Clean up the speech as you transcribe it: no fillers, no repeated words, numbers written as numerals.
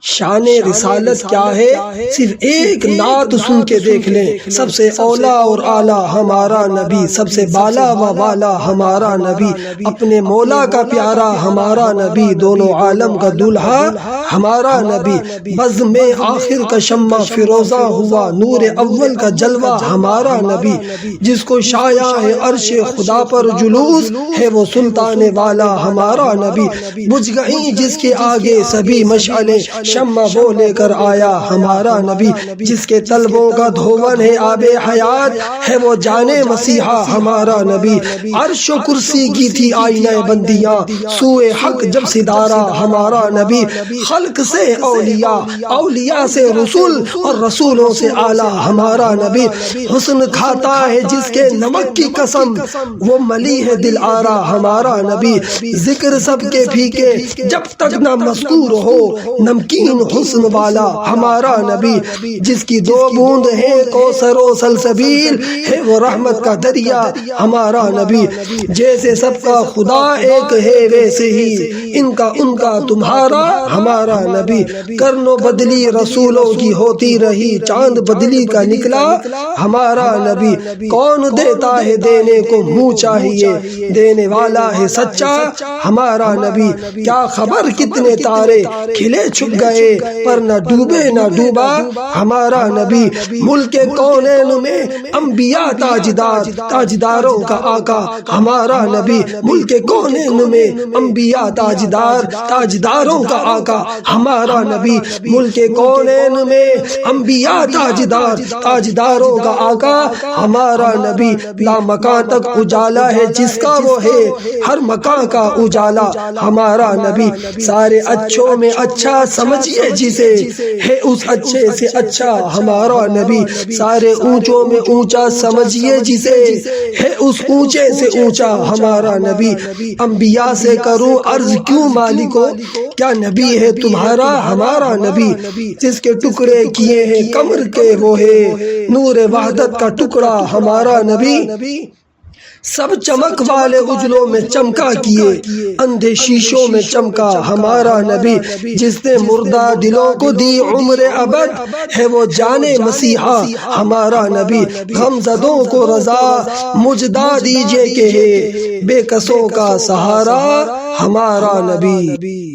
شان رسالت کیا ہے؟ صرف ایک نعت سن کے دیکھ لیں۔ سب سے اولا اور اعلیٰ ہمارا نبی، سب سے بالا و والا ہمارا نبی، اپنے مولا کا پیارا ہمارا نبی، دونوں عالم کا دولہا ہمارا نبی، بزم میں آخر کا شمع فیروزہ ہوا، نور اول کا جلوہ ہمارا نبی، جس کو شایع ہے عرش خدا پر جلوس، ہے وہ سلطان والا ہمارا نبی، بجھ گئی جس کے آگے سبھی مشعلیں، شمع وہ لے کر آیا ہمارا نبی، جس کے طلبوں کا دھون ہے آب حیات، ہے وہ جانے مسیحا ہمارا نبی، عرش و کرسی کی تھی آئینہ بندیاں، سوئے حق جب سدارا ہمارا نبی، خلق سے اولیاء، اولیاء سے رسول، اور رسولوں سے اعلیٰ ہمارا نبی، حسن کھاتا ہے جس کے نمک کی قسم، وہ ملی ہے دل آرا ہمارا نبی، ذکر سب کے پھیکے جب تک نہ مذکور ہو، نمکین حسن والا ہمارا نبی، جس کی دو بوند ہے کوثر و سلسبیل، ہے وہ رحمت کا دریا ہمارا نبی، جیسے سب کا خدا ایک ہے ویسے ہی ان کا تمہارا ہمارا نبی، کرن و بدلی رسولوں کی ہوتی رہی، چاند بدلی کا نکلا ہمارا نبی، کون دیتا ہے دینے کو منہ چاہیے، دینے والا ہے سچا ہمارا نبی، کیا خبر کتنے تارے کھلے چھپ گئے پر نہ ڈوبے نہ ڈوبا ہمارا نبی، ملک کونین میں انبیاء تاجدار، تاجداروں کا آقا ہمارا نبی، ملک کونین میں انبیاء تاجدار، تاجداروں کا آقا ہمارا نبی، ملک کونین میں انبیاء تاجدار، تاجداروں کا آقا ہمارا نبی، لا مکان تک اجالا ہے جس کا وہ ہے ہر مکان کا اجالا ہمارا نبی، سارے اچھوں میں اچھا سمجھیے جسے، ہے اس اچھے سے اچھا ہمارا نبی، سارے اونچوں میں اونچا سمجھیے جسے، ہے اس اونچے سے اونچا ہمارا نبی، انبیاء سے کروں عرض کیوں مالکو، کیا نبی ہے تمہارا ہمارا نبی، جس کے ٹکڑے کیے ہیں کمر کے وہ ہے نور وحدت کا ٹکڑا ہمارا نبی، سب چمک والے اجلوں میں چمکا کیے، اندھے شیشوں میں چمکا ہمارا نبی، جس نے مردہ دلوں کو دی عمر ابد، ہے وہ جانے مسیحا ہمارا نبی، غم زدوں کو رضا مجدہ دیجئے کہ ہے بے کسوں کا سہارا ہمارا نبی۔